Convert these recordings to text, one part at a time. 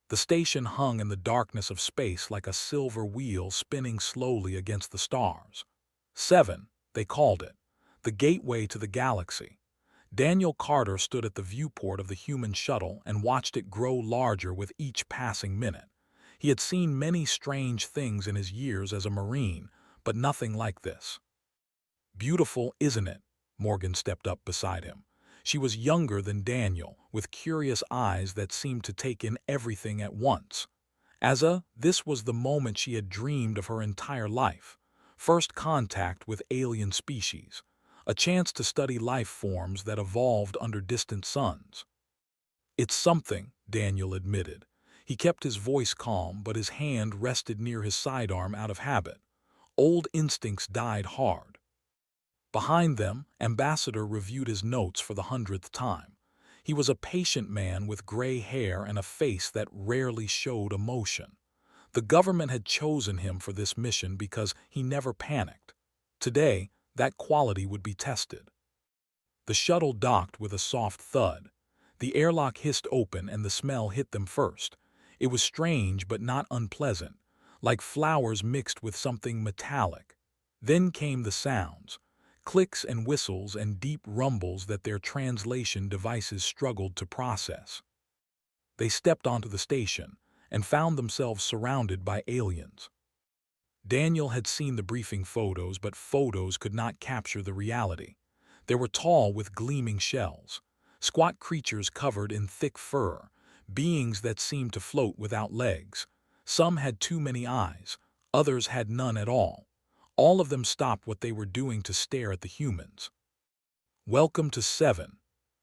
The station hung in the darkness of space like a silver wheel spinning slowly against the stars. 7, they called it, the gateway to the galaxy. Daniel Carter stood at the viewport of the human shuttle and watched it grow larger with each passing minute. He had seen many strange things in his years as a Marine, but nothing like this. "Beautiful, isn't it?" Morgan stepped up beside him. She was younger than Daniel, with curious eyes that seemed to take in everything at once. This was the moment she had dreamed of her entire life. First contact with alien species. A chance to study life forms that evolved under distant suns. "It's something," Daniel admitted. He kept his voice calm, but his hand rested near his sidearm out of habit. Old instincts died hard. Behind them, Ambassador reviewed his notes for the 100th time. He was a patient man with gray hair and a face that rarely showed emotion. The government had chosen him for this mission because he never panicked. Today, that quality would be tested. The shuttle docked with a soft thud. The airlock hissed open and the smell hit them first. It was strange but not unpleasant, like flowers mixed with something metallic. Then came the sounds. Clicks and whistles and deep rumbles that their translation devices struggled to process. They stepped onto the station and found themselves surrounded by aliens. Daniel had seen the briefing photos, but photos could not capture the reality. They were tall with gleaming shells, squat creatures covered in thick fur, beings that seemed to float without legs. Some had too many eyes, others had none at all. All of them stopped what they were doing to stare at the humans. "Welcome to 7."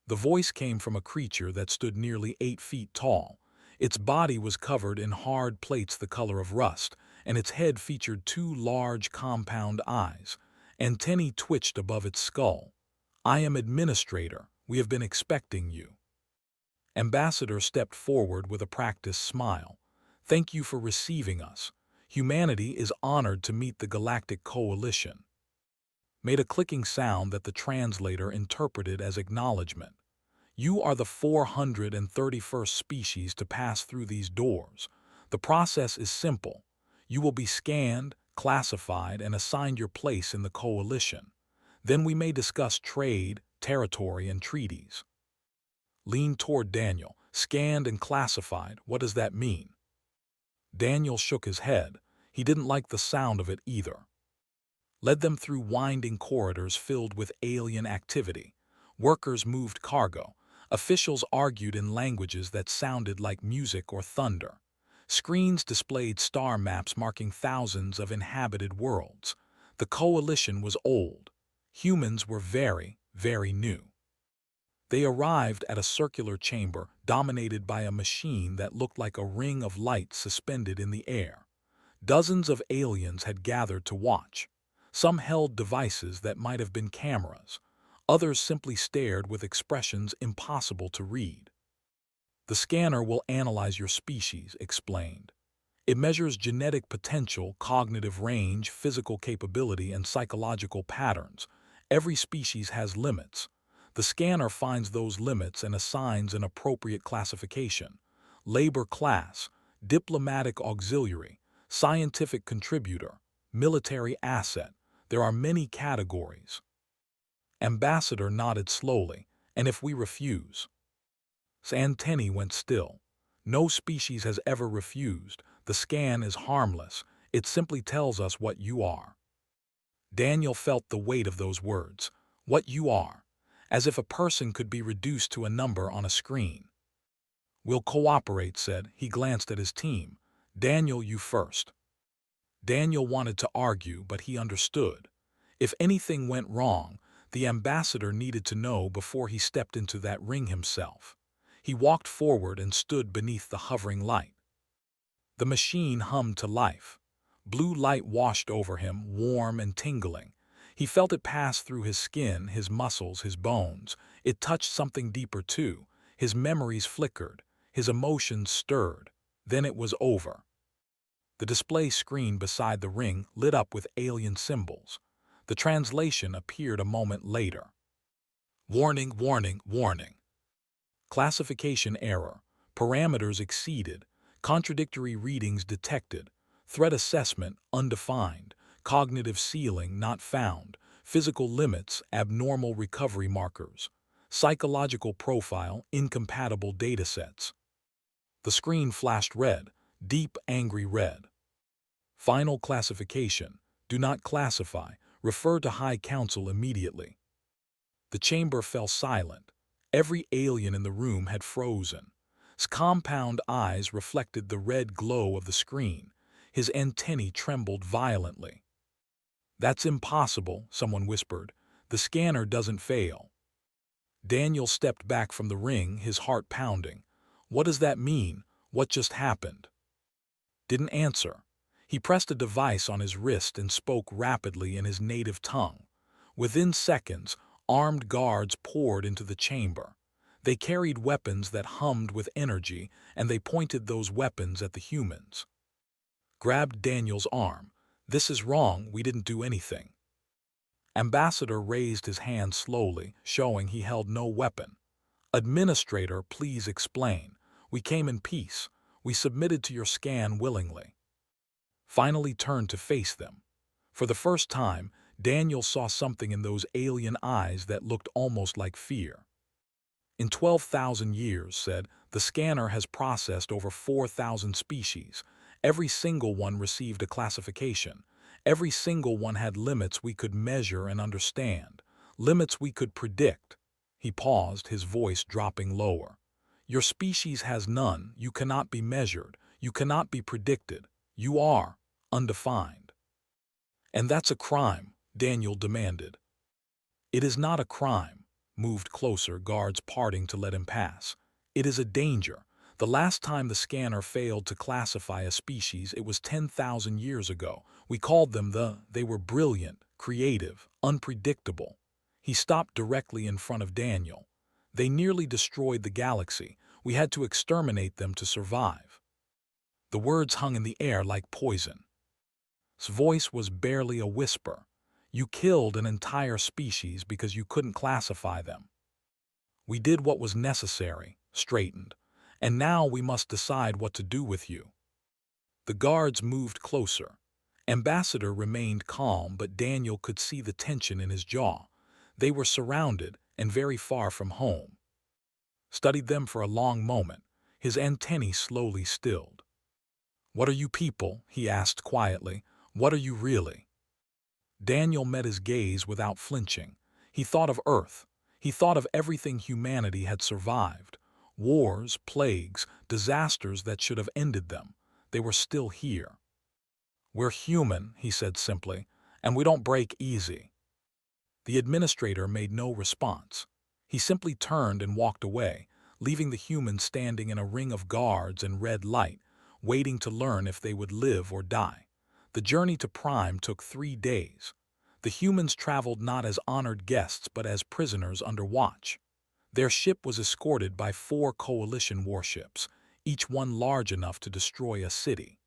The voice came from a creature that stood nearly 8 feet tall. Its body was covered in hard plates the color of rust, and its head featured 2 large compound eyes. Antennae twitched above its skull. "I am Administrator. We have been expecting you." Ambassador stepped forward with a practiced smile. "Thank you for receiving us. Humanity is honored to meet the Galactic Coalition." Made a clicking sound that the translator interpreted as acknowledgement. "You are the 431st species to pass through these doors. The process is simple. You will be scanned, classified, and assigned your place in the Coalition. Then we may discuss trade, territory, and treaties." Leaned toward Daniel. "Scanned and classified, what does that mean?" Daniel shook his head. He didn't like the sound of it either. Led them through winding corridors filled with alien activity. Workers moved cargo. Officials argued in languages that sounded like music or thunder. Screens displayed star maps marking thousands of inhabited worlds. The Coalition was old. Humans were very, very new. They arrived at a circular chamber dominated by a machine that looked like a ring of light suspended in the air. Dozens of aliens had gathered to watch. Some held devices that might have been cameras. Others simply stared with expressions impossible to read. "The scanner will analyze your species," explained. "It measures genetic potential, cognitive range, physical capability, and psychological patterns. Every species has limits. The scanner finds those limits and assigns an appropriate classification. Labor class, diplomatic auxiliary, scientific contributor, military asset. There are many categories." Ambassador nodded slowly. "And if we refuse?" Antennae went still. "No species has ever refused. The scan is harmless. It simply tells us what you are." Daniel felt the weight of those words. What you are. As if a person could be reduced to a number on a screen. "We'll cooperate," said. He glanced at his team. "Daniel, you first." Daniel wanted to argue, but he understood. If anything went wrong, the ambassador needed to know before he stepped into that ring himself. He walked forward and stood beneath the hovering light. The machine hummed to life. Blue light washed over him, warm and tingling. He felt it pass through his skin, his muscles, his bones. It touched something deeper too. His memories flickered. His emotions stirred. Then it was over. The display screen beside the ring lit up with alien symbols. The translation appeared a moment later. "Warning, warning, warning. Classification error. Parameters exceeded. Contradictory readings detected. Threat assessment undefined. Cognitive ceiling not found. Physical limits abnormal recovery markers. Psychological profile incompatible datasets. The screen flashed red, deep angry red. Final classification. Do not classify. Refer to High Council immediately. The chamber fell silent. Every alien in the room had frozen. His compound eyes reflected the red glow of the screen. His antennae trembled violently. "That's impossible," someone whispered. "The scanner doesn't fail." Daniel stepped back from the ring, his heart pounding. What does that mean? What just happened? Didn't answer. He pressed a device on his wrist and spoke rapidly in his native tongue. Within seconds, armed guards poured into the chamber. They carried weapons that hummed with energy, and they pointed those weapons at the humans. Grabbed Daniel's arm. "This is wrong, we didn't do anything." Ambassador raised his hand slowly, showing he held no weapon. "Administrator, please explain. We came in peace. We submitted to your scan willingly." Finally turned to face them. For the first time, Daniel saw something in those alien eyes that looked almost like fear. "In 12,000 years," said, "the scanner has processed over 4,000 species. Every single one received a classification. Every single one had limits we could measure and understand, limits we could predict." He paused, his voice dropping lower. "Your species has none. You cannot be measured. You cannot be predicted. You are undefined." "And that's a crime," Daniel demanded. "It is not a crime." Moved closer, guards parting to let him pass. "It is a danger. The last time the scanner failed to classify a species, it was 10,000 years ago. We called them they were brilliant, creative, unpredictable." He stopped directly in front of Daniel. "They nearly destroyed the galaxy. We had to exterminate them to survive." The words hung in the air like poison. His voice was barely a whisper. "You killed an entire species because you couldn't classify them. We did what was necessary," straightened, "and now we must decide what to do with you." The guards moved closer. Ambassador remained calm, but Daniel could see the tension in his jaw. They were surrounded and very far from home. Studied them for a long moment. His antennae slowly stilled. "What are you people?" he asked quietly. "What are you really?" Daniel met his gaze without flinching. He thought of Earth. He thought of everything humanity had survived. Wars, plagues, disasters that should have ended them. They were still here. "We're human," he said simply, "and we don't break easy." The administrator made no response. He simply turned and walked away, leaving the humans standing in a ring of guards and red light, waiting to learn if they would live or die. The journey to Prime took 3 days. The humans traveled not as honored guests but as prisoners under watch. Their ship was escorted by 4 coalition warships, each one large enough to destroy a city.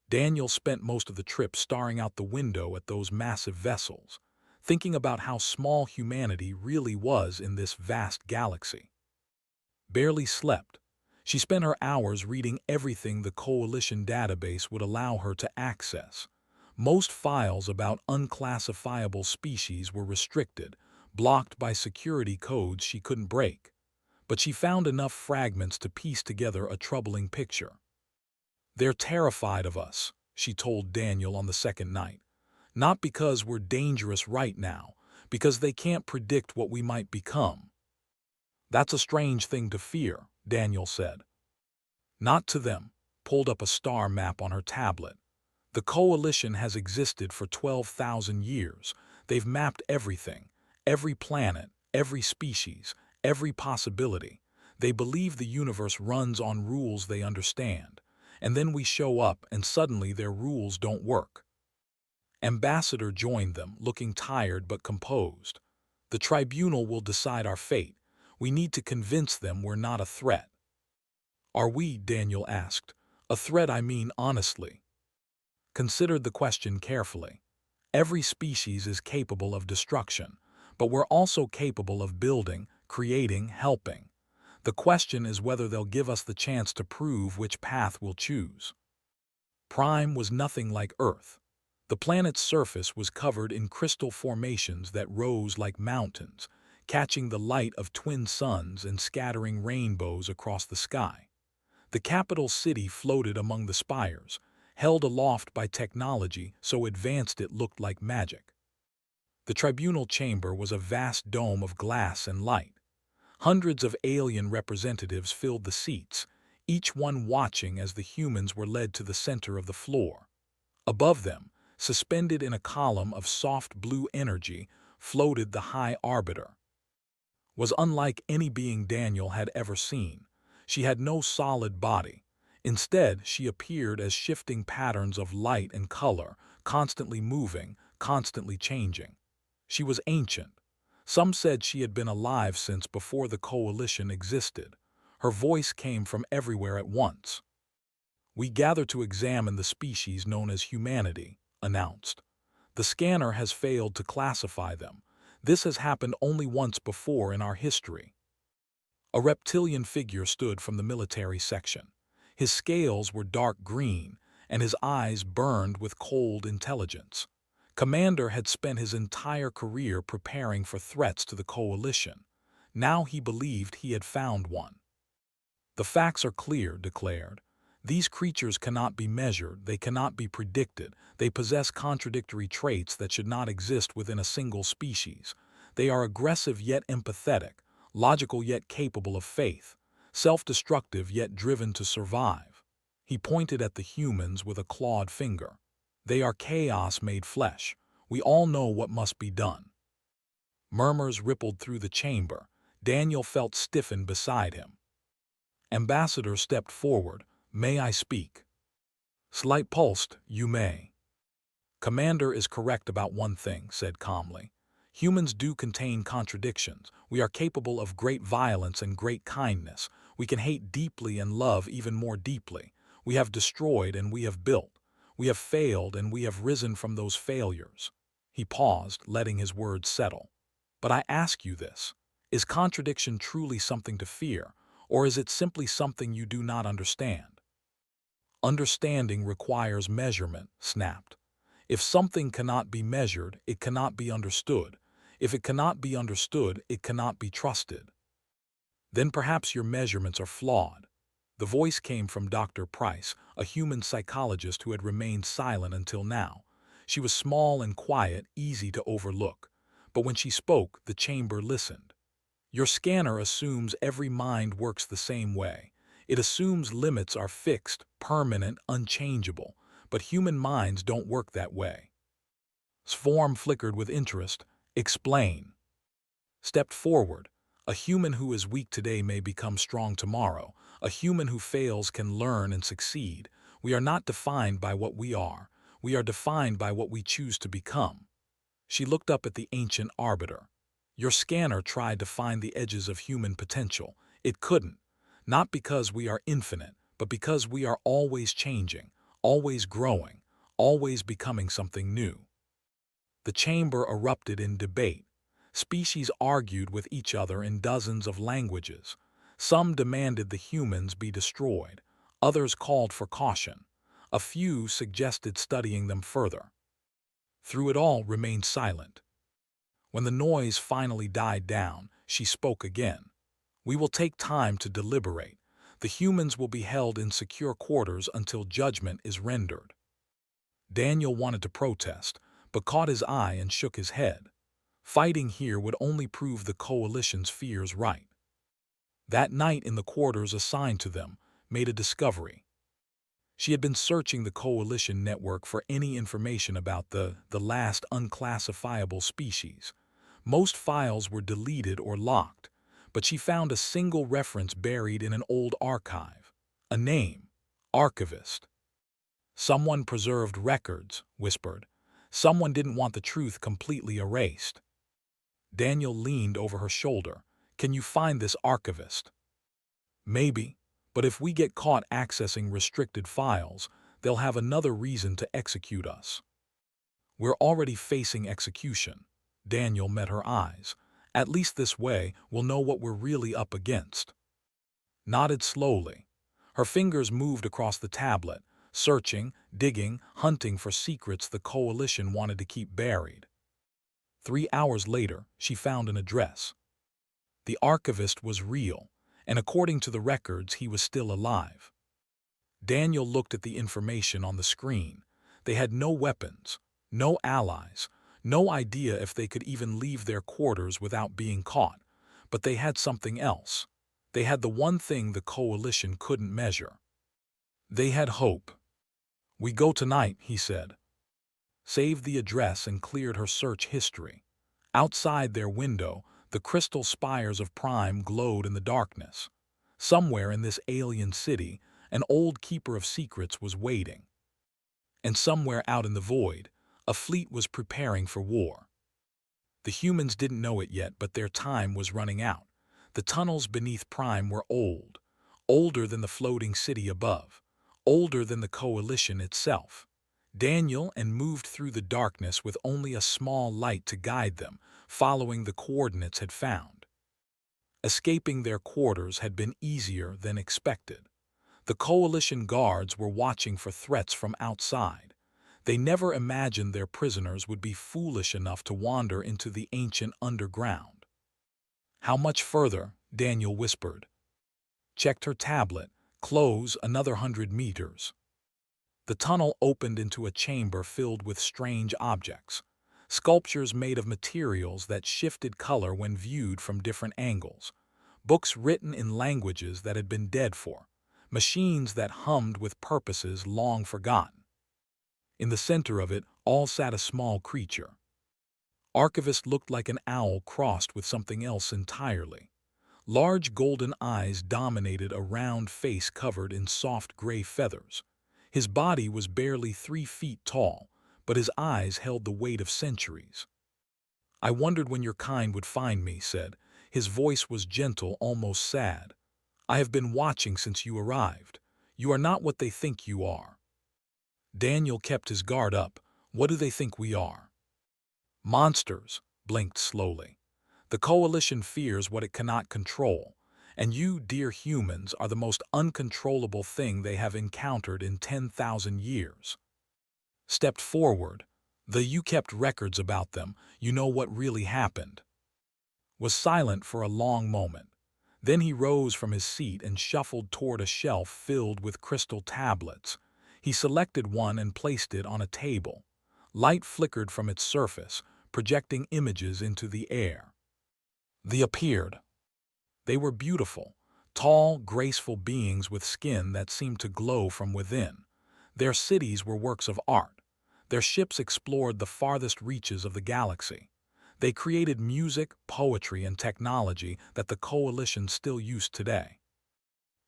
Daniel spent most of the trip staring out the window at those massive vessels, thinking about how small humanity really was in this vast galaxy. Barely slept. She spent her hours reading everything the Coalition database would allow her to access. Most files about unclassifiable species were restricted, blocked by security codes she couldn't break. But she found enough fragments to piece together a troubling picture. "They're terrified of us," she told Daniel on the second night. "Not because we're dangerous right now, because they can't predict what we might become." "That's a strange thing to fear," Daniel said. "Not to them," pulled up a star map on her tablet. "The Coalition has existed for 12,000 years. They've mapped everything, every planet, every species, every possibility. They believe the universe runs on rules they understand. And then we show up and suddenly their rules don't work." Ambassador joined them, looking tired but composed. "The tribunal will decide our fate. We need to convince them we're not a threat." "Are we?" Daniel asked. "A threat, I mean honestly." Considered the question carefully. Every species is capable of destruction, but we're also capable of building, creating, helping. The question is whether they'll give us the chance to prove which path we'll choose. Prime was nothing like Earth. The planet's surface was covered in crystal formations that rose like mountains, catching the light of twin suns and scattering rainbows across the sky. The capital city floated among the spires, held aloft by technology so advanced it looked like magic. The tribunal chamber was a vast dome of glass and light. Hundreds of alien representatives filled the seats, each one watching as the humans were led to the center of the floor. Above them, suspended in a column of soft blue energy, floated the High Arbiter. Was unlike any being Daniel had ever seen. She had no solid body. Instead, she appeared as shifting patterns of light and color, constantly moving, constantly changing. She was ancient. Some said she had been alive since before the coalition existed. Her voice came from everywhere at once. "We gather to examine the species known as humanity," announced. "The scanner has failed to classify them. This has happened only once before in our history." A reptilian figure stood from the military section. His scales were dark green, and his eyes burned with cold intelligence. Commander had spent his entire career preparing for threats to the coalition. Now he believed he had found one. "The facts are clear," declared. "These creatures cannot be measured, they cannot be predicted, they possess contradictory traits that should not exist within a single species. They are aggressive yet empathetic, logical yet capable of faith, self-destructive yet driven to survive." He pointed at the humans with a clawed finger. "They are chaos made flesh. We all know what must be done." Murmurs rippled through the chamber. Daniel felt stiffened beside him. Ambassador stepped forward. "May I speak?" Slight pulsed. "You may." "Commander is correct about one thing," said calmly. "Humans do contain contradictions. We are capable of great violence and great kindness. We can hate deeply and love even more deeply. We have destroyed and we have built. We have failed and we have risen from those failures." He paused, letting his words settle. "But I ask you this. Is contradiction truly something to fear, or is it simply something you do not understand?" "Understanding requires measurement," snapped. "If something cannot be measured, it cannot be understood. If it cannot be understood, it cannot be trusted." "Then perhaps your measurements are flawed." The voice came from Dr. Price, a human psychologist who had remained silent until now. She was small and quiet, easy to overlook. But when she spoke, the chamber listened. "Your scanner assumes every mind works the same way. It assumes limits are fixed, permanent, unchangeable. But human minds don't work that way." Swarm flickered with interest. "Explain." Stepped forward. "A human who is weak today may become strong tomorrow. A human who fails can learn and succeed. We are not defined by what we are. We are defined by what we choose to become." She looked up at the ancient arbiter. "Your scanner tried to find the edges of human potential. It couldn't. Not because we are infinite, but because we are always changing, always growing, always becoming something new." The chamber erupted in debate. Species argued with each other in dozens of languages. Some demanded the humans be destroyed. Others called for caution. A few suggested studying them further. Through it all remained silent. When the noise finally died down, she spoke again. "We will take time to deliberate. The humans will be held in secure quarters until judgment is rendered." Daniel wanted to protest, but caught his eye and shook his head. Fighting here would only prove the coalition's fears right. That night in the quarters assigned to them, made a discovery. She had been searching the coalition network for any information about the last unclassifiable species. Most files were deleted or locked, but she found a single reference buried in an old archive. A name: Archivist. "Someone preserved records," whispered. "Someone didn't want the truth completely erased." Daniel leaned over her shoulder. "Can you find this archivist?" "Maybe, but if we get caught accessing restricted files, they'll have another reason to execute us." "We're already facing execution." Daniel met her eyes. "At least this way, we'll know what we're really up against." nodded slowly. Her fingers moved across the tablet, searching, digging, hunting for secrets the Coalition wanted to keep buried. 3 hours later, she found an address. The archivist was real, and according to the records, he was still alive. Daniel looked at the information on the screen. They had no weapons, no allies, no idea if they could even leave their quarters without being caught, but they had something else. They had the one thing the Coalition couldn't measure. They had hope. "We go tonight," he said. Saved the address and cleared her search history. Outside their window, the crystal spires of Prime glowed in the darkness. Somewhere in this alien city, an old keeper of secrets was waiting. And somewhere out in the void, a fleet was preparing for war. The humans didn't know it yet, but their time was running out. The tunnels beneath Prime were old, older than the floating city above, older than the Coalition itself. Daniel and moved through the darkness with only a small light to guide them, following the coordinates had found. Escaping their quarters had been easier than expected. The Coalition guards were watching for threats from outside. They never imagined their prisoners would be foolish enough to wander into the ancient underground. "How much further?" Daniel whispered. Checked her tablet. "Close another 100 meters. The tunnel opened into a chamber filled with strange objects, sculptures made of materials that shifted color when viewed from different angles, books written in languages that had been dead for, machines that hummed with purposes long forgotten. In the center of it all sat a small creature. Archivist looked like an owl crossed with something else entirely. Large golden eyes dominated a round face covered in soft gray feathers. His body was barely 3 feet tall, but his eyes held the weight of centuries. "I wondered when your kind would find me," said. His voice was gentle, almost sad. "I have been watching since you arrived. You are not what they think you are." Daniel kept his guard up. "What do they think we are?" "Monsters," blinked slowly. "The Coalition fears what it cannot control, and you, dear humans, are the most uncontrollable thing they have encountered in 10,000 years." Stepped forward. You kept records about them. You know what really happened." Was silent for a long moment. Then he rose from his seat and shuffled toward a shelf filled with crystal tablets. He selected one and placed it on a table. Light flickered from its surface, projecting images into the air. They appeared. They were beautiful, tall, graceful beings with skin that seemed to glow from within. Their cities were works of art. Their ships explored the farthest reaches of the galaxy. They created music, poetry, and technology that the Coalition still used today.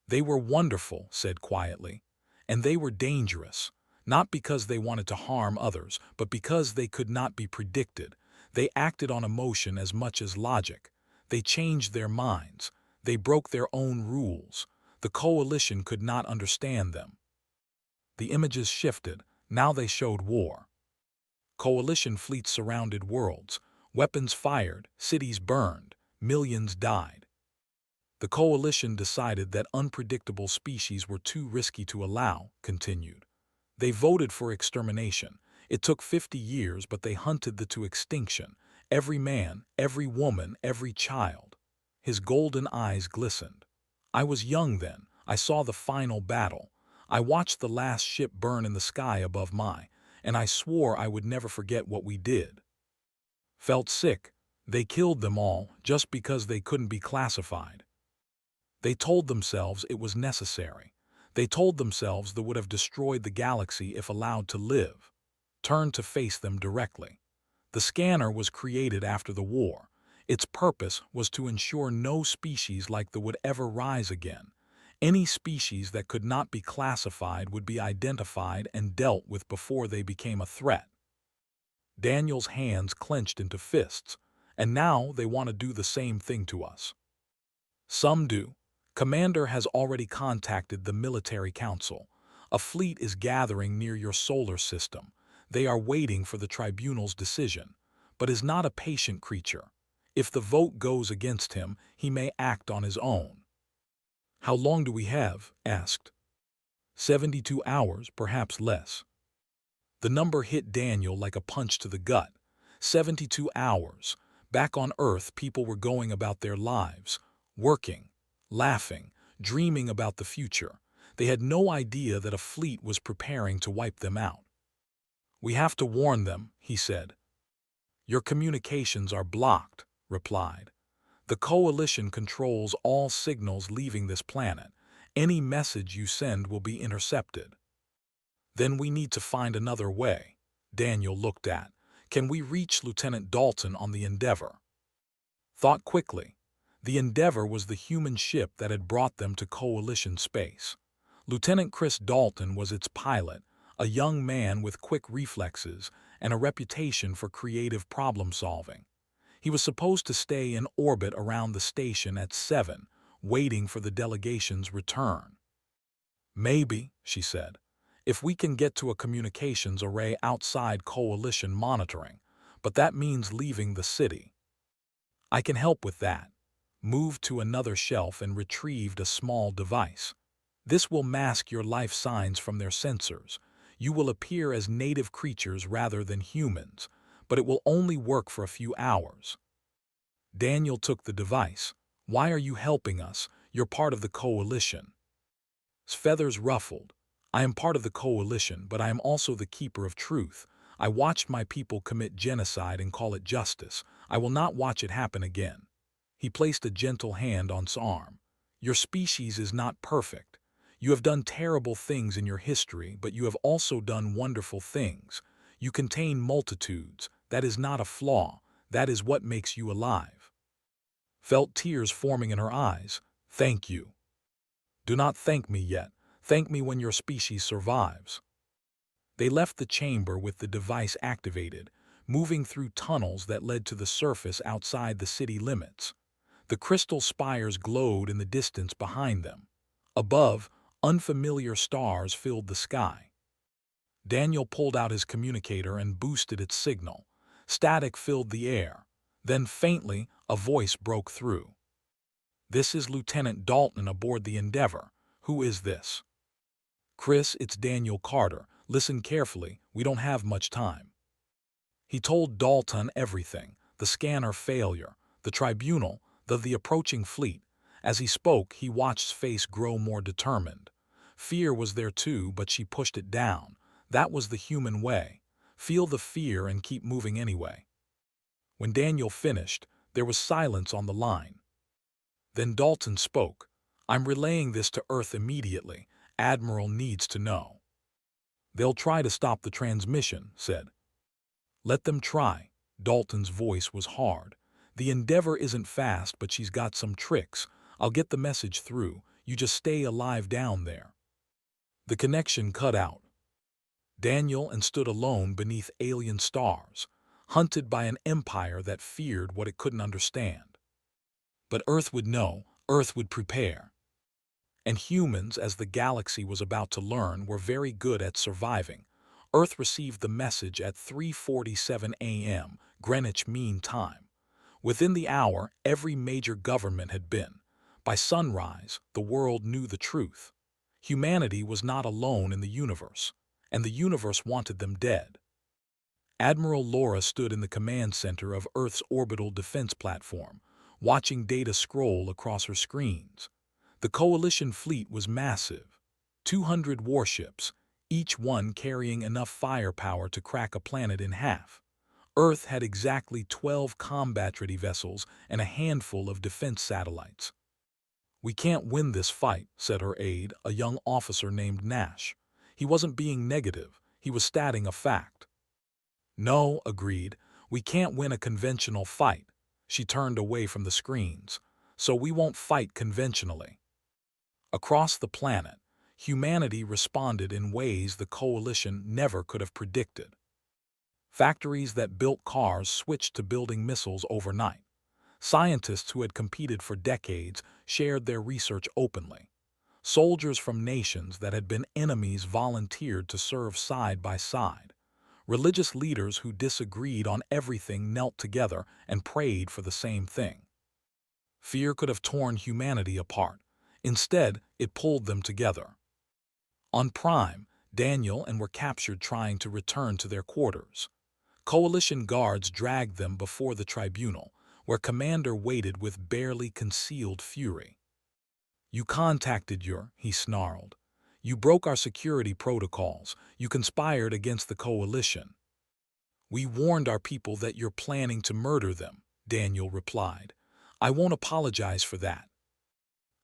"They were wonderful," said quietly, "and they were dangerous, not because they wanted to harm others, but because they could not be predicted. They acted on emotion as much as logic. They changed their minds. They broke their own rules. The Coalition could not understand them." The images shifted. Now they showed war. Coalition fleets surrounded worlds. Weapons fired, cities burned, millions died. The Coalition decided that unpredictable species were too risky to allow, continued. They voted for extermination. It took 50 years, but they hunted the to extinction. Every man, every woman, every child. His golden eyes glistened. "I was young then. I saw the final battle. I watched the last ship burn in the sky above and I swore I would never forget what we did. Felt sick. They killed them all just because they couldn't be classified. They told themselves it was necessary. They told themselves they would have destroyed the galaxy if allowed to live. Turned to face them directly. The scanner was created after the war. Its purpose was to ensure no species like the would ever rise again. Any species that could not be classified would be identified and dealt with before they became a threat." Daniel's hands clenched into fists. "And now they want to do the same thing to us." "Some do. Commander has already contacted the military council. A fleet is gathering near your solar system. They are waiting for the tribunal's decision, but is not a patient creature. If the vote goes against him, he may act on his own." How long do we have? Asked. 72 hours, perhaps less. The number hit Daniel like a punch to the gut. 72 hours. Back on Earth, people were going about their lives, working, laughing, dreaming about the future. They had no idea that a fleet was preparing to wipe them out. We have to warn them, he said. Your communications are blocked, replied. The Coalition controls all signals leaving this planet. Any message you send will be intercepted. Then we need to find another way. Daniel looked at. Can we reach Lieutenant Dalton on the Endeavor? Thought quickly. The Endeavor was the human ship that had brought them to Coalition space. Lieutenant Chris Dalton was its pilot, a young man with quick reflexes and a reputation for creative problem-solving. He was supposed to stay in orbit around the station at 7, waiting for the delegation's return. Maybe, she said, if we can get to a communications array outside Coalition monitoring, but that means leaving the city. I can help with that. Moved to another shelf and retrieved a small device. This will mask your life signs from their sensors. You will appear as native creatures rather than humans, but it will only work for a few hours. Daniel took the device. Why are you helping us? You're part of the Coalition. His feathers ruffled. I am part of the Coalition, but I am also the keeper of truth. I watched my people commit genocide and call it justice. I will not watch it happen again. He placed a gentle hand on his arm. Your species is not perfect. You have done terrible things in your history, but you have also done wonderful things. You contain multitudes. That is not a flaw. That is what makes you alive. Felt tears forming in her eyes. Thank you. Do not thank me yet. Thank me when your species survives. They left the chamber with the device activated, moving through tunnels that led to the surface outside the city limits. The crystal spires glowed in the distance behind them. Above, unfamiliar stars filled the sky. Daniel pulled out his communicator and boosted its signal. Static filled the air. Then faintly, a voice broke through. This is Lieutenant Dalton aboard the Endeavor. Who is this? Chris, it's Daniel Carter. Listen carefully, we don't have much time. He told Dalton everything, the scanner failure, the tribunal, the approaching fleet. As he spoke, he watched his face grow more determined. Fear was there too, but she pushed it down. That was the human way. Feel the fear and keep moving anyway. When Daniel finished, there was silence on the line. Then Dalton spoke. I'm relaying this to Earth immediately. Admiral needs to know. They'll try to stop the transmission, said. Let them try. Dalton's voice was hard. The Endeavor isn't fast, but she's got some tricks. I'll get the message through. You just stay alive down there. The connection cut out. Daniel and stood alone beneath alien stars, hunted by an empire that feared what it couldn't understand. But Earth would know, Earth would prepare. And humans, as the galaxy was about to learn, were very good at surviving. Earth received the message at 3:47 a.m., Greenwich Mean Time. Within the hour, every major government had been. By sunrise, the world knew the truth. Humanity was not alone in the universe, and the universe wanted them dead. Admiral Laura stood in the command center of Earth's orbital defense platform, watching data scroll across her screens. The Coalition fleet was massive, 200 warships, each one carrying enough firepower to crack a planet in half. Earth had exactly 12 combat-ready vessels and a handful of defense satellites. We can't win this fight, said her aide, a young officer named Nash. He wasn't being negative, he was stating a fact. No, agreed, we can't win a conventional fight. She turned away from the screens. So we won't fight conventionally. Across the planet, humanity responded in ways the Coalition never could have predicted. Factories that built cars switched to building missiles overnight. Scientists who had competed for decades shared their research openly. Soldiers from nations that had been enemies volunteered to serve side by side. Religious leaders who disagreed on everything knelt together and prayed for the same thing. Fear could have torn humanity apart. Instead, it pulled them together. On Prime, Daniel and were captured trying to return to their quarters. Coalition guards dragged them before the tribunal, where Commander waited with barely concealed fury. "You contacted he snarled. "You broke our security protocols. You conspired against the coalition." "We warned our people that you're planning to murder them," Daniel replied. "I won't apologize for that."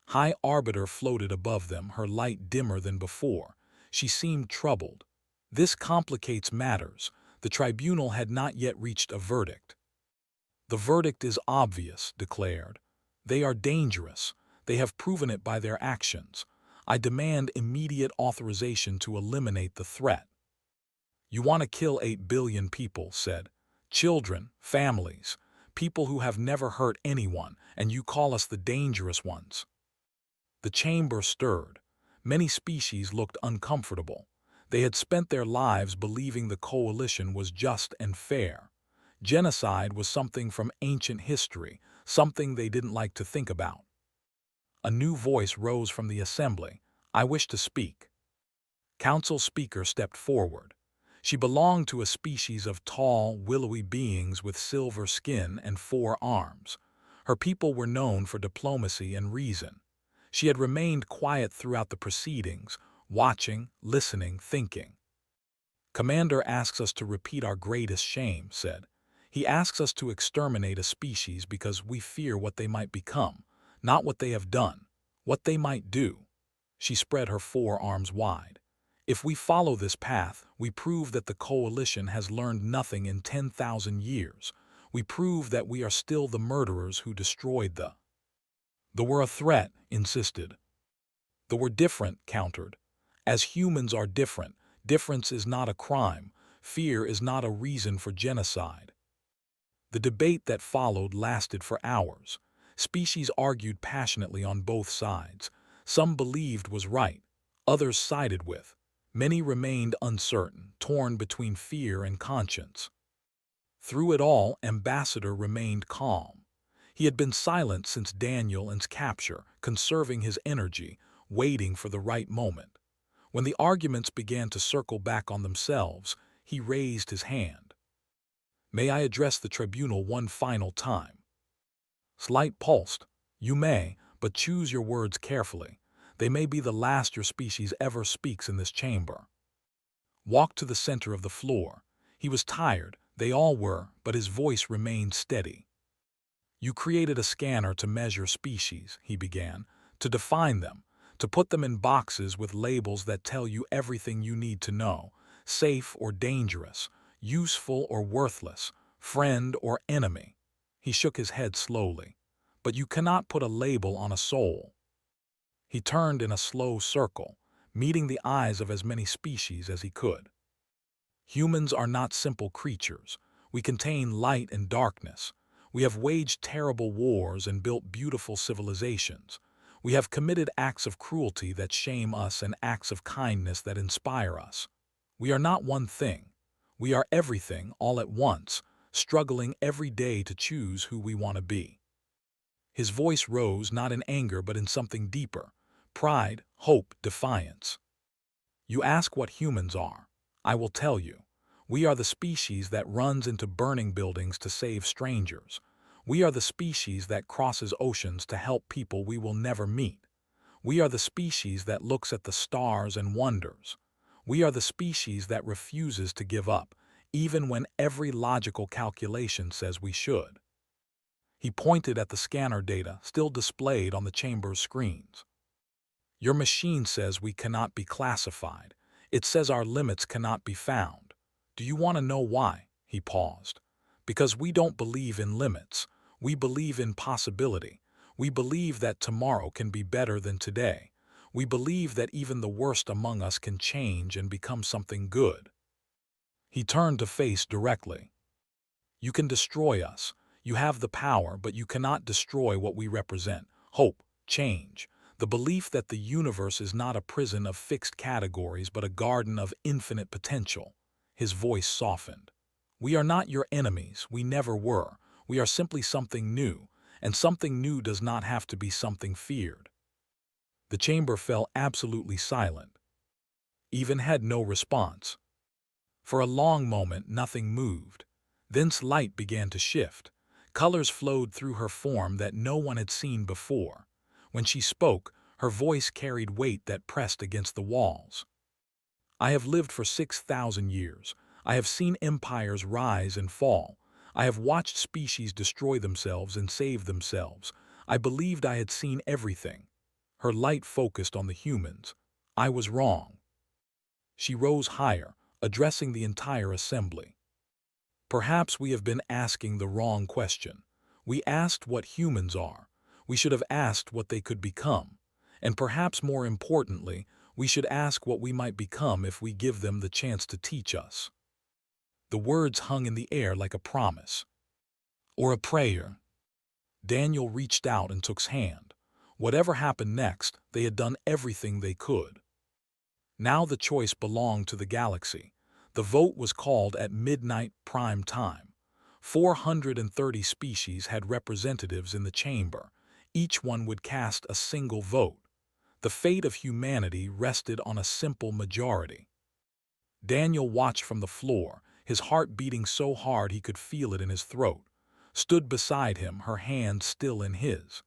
High Arbiter floated above them, her light dimmer than before. She seemed troubled. "This complicates matters. The tribunal had not yet reached a verdict." "The verdict is obvious," declared. "They are dangerous. They have proven it by their actions. I demand immediate authorization to eliminate the threat." "You want to kill 8 billion people," said. "Children, families, people who have never hurt anyone, and you call us the dangerous ones." The chamber stirred. Many species looked uncomfortable. They had spent their lives believing the coalition was just and fair. Genocide was something from ancient history, something they didn't like to think about. A new voice rose from the assembly. "I wish to speak." Council speaker stepped forward. She belonged to a species of tall, willowy beings with silver skin and 4 arms. Her people were known for diplomacy and reason. She had remained quiet throughout the proceedings, watching, listening, thinking. "Commander asks us to repeat our greatest shame," said. "He asks us to exterminate a species because we fear what they might become, not what they have done, what they might do." She spread her 4 arms wide. "If we follow this path, we prove that the coalition has learned nothing in 10,000 years. We prove that we are still the murderers who destroyed the—" "They were a threat," insisted. "They were different," countered. "As humans are different, difference is not a crime. Fear is not a reason for genocide." The debate that followed lasted for hours. Species argued passionately on both sides. Some believed was right, others sided with. Many remained uncertain, torn between fear and conscience. Through it all, Ambassador remained calm. He had been silent since Daniel's capture, conserving his energy, waiting for the right moment. When the arguments began to circle back on themselves, he raised his hand. "May I address the tribunal one final time?" Slight pulsed. "You may, but choose your words carefully. They may be the last your species ever speaks in this chamber." Walked to the center of the floor. He was tired, they all were, but his voice remained steady. "You created a scanner to measure species," he began, "to define them, to put them in boxes with labels that tell you everything you need to know, safe or dangerous, useful or worthless, friend or enemy." He shook his head slowly. "But you cannot put a label on a soul." He turned in a slow circle, meeting the eyes of as many species as he could. "Humans are not simple creatures. We contain light and darkness. We have waged terrible wars and built beautiful civilizations. We have committed acts of cruelty that shame us and acts of kindness that inspire us. We are not one thing. We are everything all at once, struggling every day to choose who we want to be." His voice rose not in anger but in something deeper: pride, hope, defiance. "You ask what humans are. I will tell you. We are the species that runs into burning buildings to save strangers. We are the species that crosses oceans to help people we will never meet. We are the species that looks at the stars and wonders. We are the species that refuses to give up, even when every logical calculation says we should." He pointed at the scanner data still displayed on the chamber's screens. "Your machine says we cannot be classified. It says our limits cannot be found. Do you want to know why?" He paused. "Because we don't believe in limits. We believe in possibility. We believe that tomorrow can be better than today. We believe that even the worst among us can change and become something good." He turned to face directly. "You can destroy us. You have the power, but you cannot destroy what we represent: hope, change, the belief that the universe is not a prison of fixed categories but a garden of infinite potential." His voice softened. "We are not your enemies. We never were. We are simply something new, and something new does not have to be something feared." The chamber fell absolutely silent. Even had no response. For a long moment nothing moved. Then's light began to shift. Colors flowed through her form that no one had seen before. When she spoke, her voice carried weight that pressed against the walls. I have lived for 6,000 years. I have seen empires rise and fall. I have watched species destroy themselves and save themselves. I believed I had seen everything. Her light focused on the humans. I was wrong. She rose higher, addressing the entire assembly. Perhaps we have been asking the wrong question. We asked what humans are. We should have asked what they could become. And perhaps more importantly, we should ask what we might become if we give them the chance to teach us. The words hung in the air like a promise. Or a prayer. Daniel reached out and took his hand. Whatever happened next, they had done everything they could. Now the choice belonged to the galaxy. The vote was called at midnight prime time. 430 species had representatives in the chamber. Each one would cast a single vote. The fate of humanity rested on a simple majority. Daniel watched from the floor, his heart beating so hard he could feel it in his throat. Stood beside him, her hand still in his.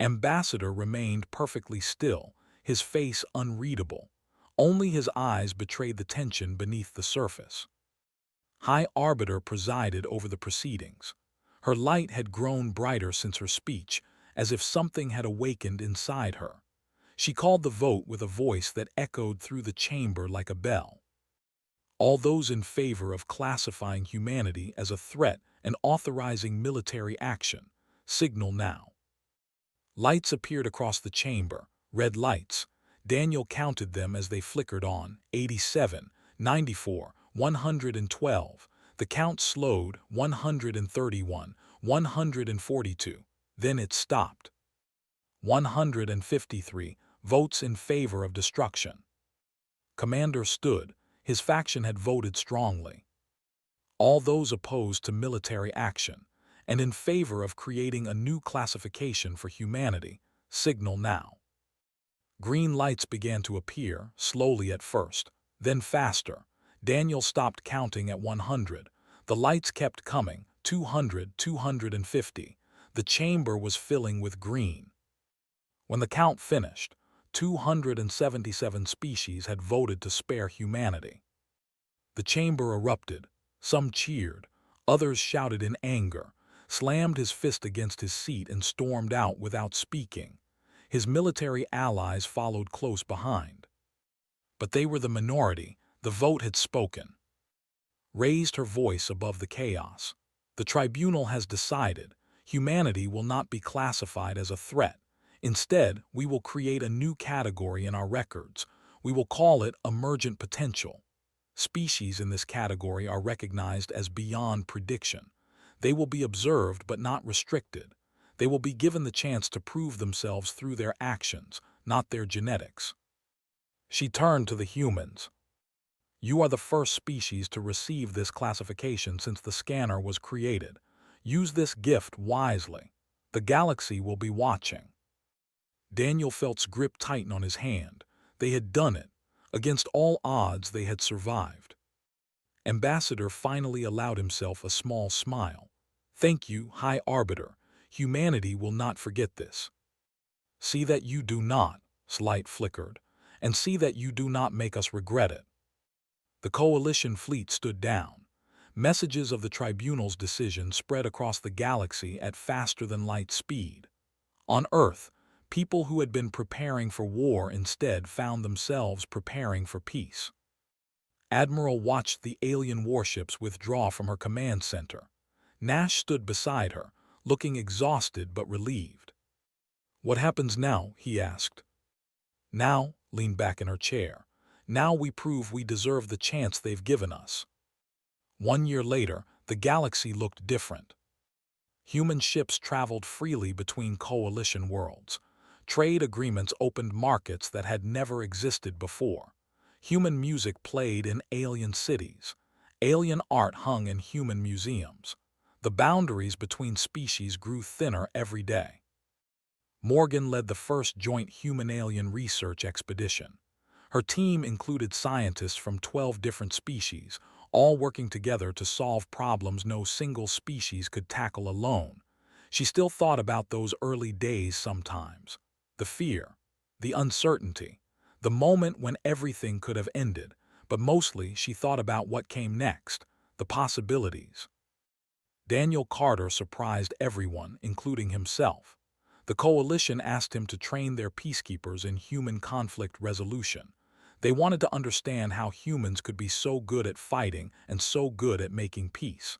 Ambassador remained perfectly still, his face unreadable. Only his eyes betrayed the tension beneath the surface. High Arbiter presided over the proceedings. Her light had grown brighter since her speech, as if something had awakened inside her. She called the vote with a voice that echoed through the chamber like a bell. All those in favor of classifying humanity as a threat and authorizing military action, signal now. Lights appeared across the chamber, red lights. Daniel counted them as they flickered on, 87, 94, 112. The count slowed, 131, 142. Then it stopped. 153 votes in favor of destruction. Commander stood. His faction had voted strongly. All those opposed to military action and in favor of creating a new classification for humanity, signal now. Green lights began to appear, slowly at first, then faster. Daniel stopped counting at 100. The lights kept coming, 200, 250. The chamber was filling with green. When the count finished, 277 species had voted to spare humanity. The chamber erupted. Some cheered. Others shouted in anger, slammed his fist against his seat and stormed out without speaking. His military allies followed close behind. But they were the minority. The vote had spoken. Raised her voice above the chaos. The tribunal has decided. Humanity will not be classified as a threat. Instead, we will create a new category in our records. We will call it emergent potential. Species in this category are recognized as beyond prediction. They will be observed but not restricted. They will be given the chance to prove themselves through their actions, not their genetics. She turned to the humans. You are the first species to receive this classification since the scanner was created. Use this gift wisely. The galaxy will be watching. Daniel felt's grip tighten on his hand. They had done it. Against all odds, they had survived. Ambassador finally allowed himself a small smile. Thank you, High Arbiter. Humanity will not forget this. See that you do not, Slight flickered, and see that you do not make us regret it. The coalition fleet stood down. Messages of the tribunal's decision spread across the galaxy at faster-than-light speed. On Earth, people who had been preparing for war instead found themselves preparing for peace. Admiral watched the alien warships withdraw from her command center. Nash stood beside her, looking exhausted but relieved. What happens now? He asked. Now, leaned back in her chair. Now we prove we deserve the chance they've given us. 1 year later, the galaxy looked different. Human ships traveled freely between coalition worlds. Trade agreements opened markets that had never existed before. Human music played in alien cities. Alien art hung in human museums. The boundaries between species grew thinner every day. Morgan led the first joint human-alien research expedition. Her team included scientists from 12 different species, all working together to solve problems no single species could tackle alone. She still thought about those early days sometimes. The fear, the uncertainty, the moment when everything could have ended, but mostly she thought about what came next, the possibilities. Daniel Carter surprised everyone, including himself. The coalition asked him to train their peacekeepers in human conflict resolution. They wanted to understand how humans could be so good at fighting and so good at making peace.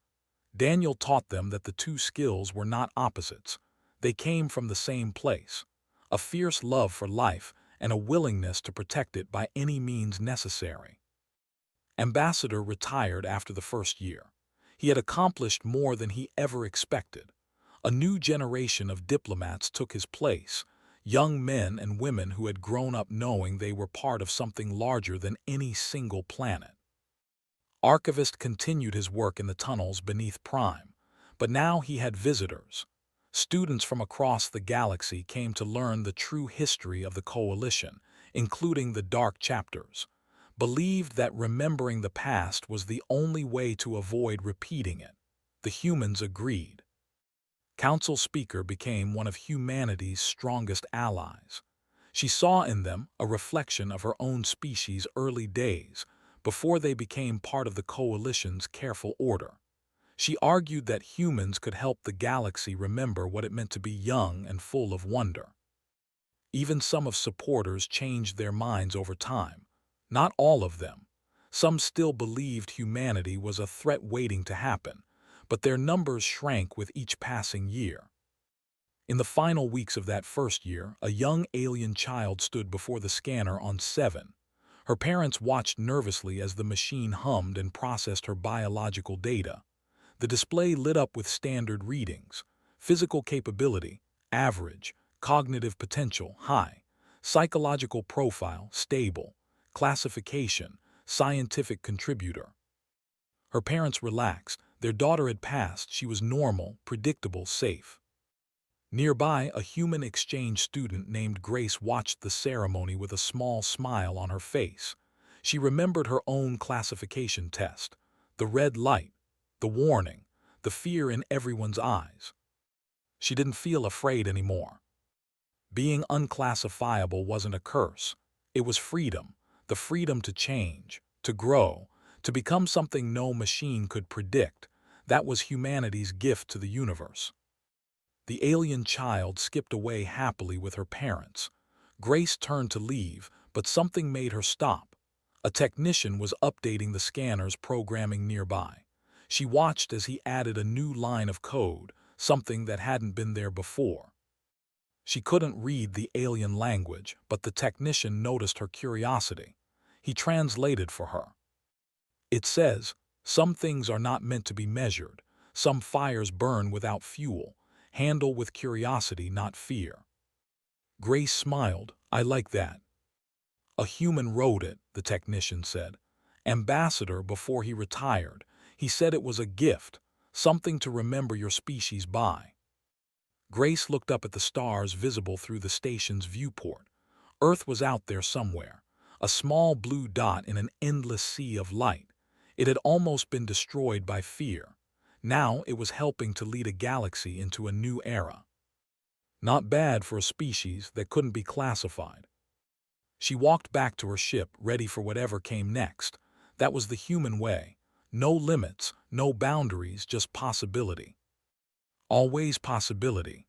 Daniel taught them that the two skills were not opposites. They came from the same place, a fierce love for life and a willingness to protect it by any means necessary. Ambassador retired after the first year. He had accomplished more than he ever expected. A new generation of diplomats took his place, young men and women who had grown up knowing they were part of something larger than any single planet. Archivist continued his work in the tunnels beneath Prime, but now he had visitors. Students from across the galaxy came to learn the true history of the Coalition, including the dark chapters. Believed that remembering the past was the only way to avoid repeating it. The humans agreed. Council Speaker became one of humanity's strongest allies. She saw in them a reflection of her own species' early days, before they became part of the Coalition's careful order. She argued that humans could help the galaxy remember what it meant to be young and full of wonder. Even some of supporters changed their minds over time. Not all of them. Some still believed humanity was a threat waiting to happen, but their numbers shrank with each passing year. In the final weeks of that first year, a young alien child stood before the scanner on 7. Her parents watched nervously as the machine hummed and processed her biological data. The display lit up with standard readings: physical capability, average; cognitive potential, high; psychological profile, stable; classification, scientific contributor. Her parents relaxed. Their daughter had passed. She was normal, predictable, safe. Nearby, a human exchange student named Grace watched the ceremony with a small smile on her face. She remembered her own classification test, the red light, the warning, the fear in everyone's eyes. She didn't feel afraid anymore. Being unclassifiable wasn't a curse. It was freedom, the freedom to change, to grow, to become something no machine could predict. That was humanity's gift to the universe. The alien child skipped away happily with her parents. Grace turned to leave, but something made her stop. A technician was updating the scanner's programming nearby. She watched as he added a new line of code, something that hadn't been there before. She couldn't read the alien language, but the technician noticed her curiosity. He translated for her. It says, "Some things are not meant to be measured. Some fires burn without fuel. Handle with curiosity, not fear." Grace smiled. "I like that." "A human wrote it," the technician said. "Ambassador before he retired. He said it was a gift, something to remember your species by." Grace looked up at the stars visible through the station's viewport. Earth was out there somewhere, a small blue dot in an endless sea of light. It had almost been destroyed by fear. Now it was helping to lead a galaxy into a new era. Not bad for a species that couldn't be classified. She walked back to her ship, ready for whatever came next. That was the human way. No limits, no boundaries, just possibility. Always possibility.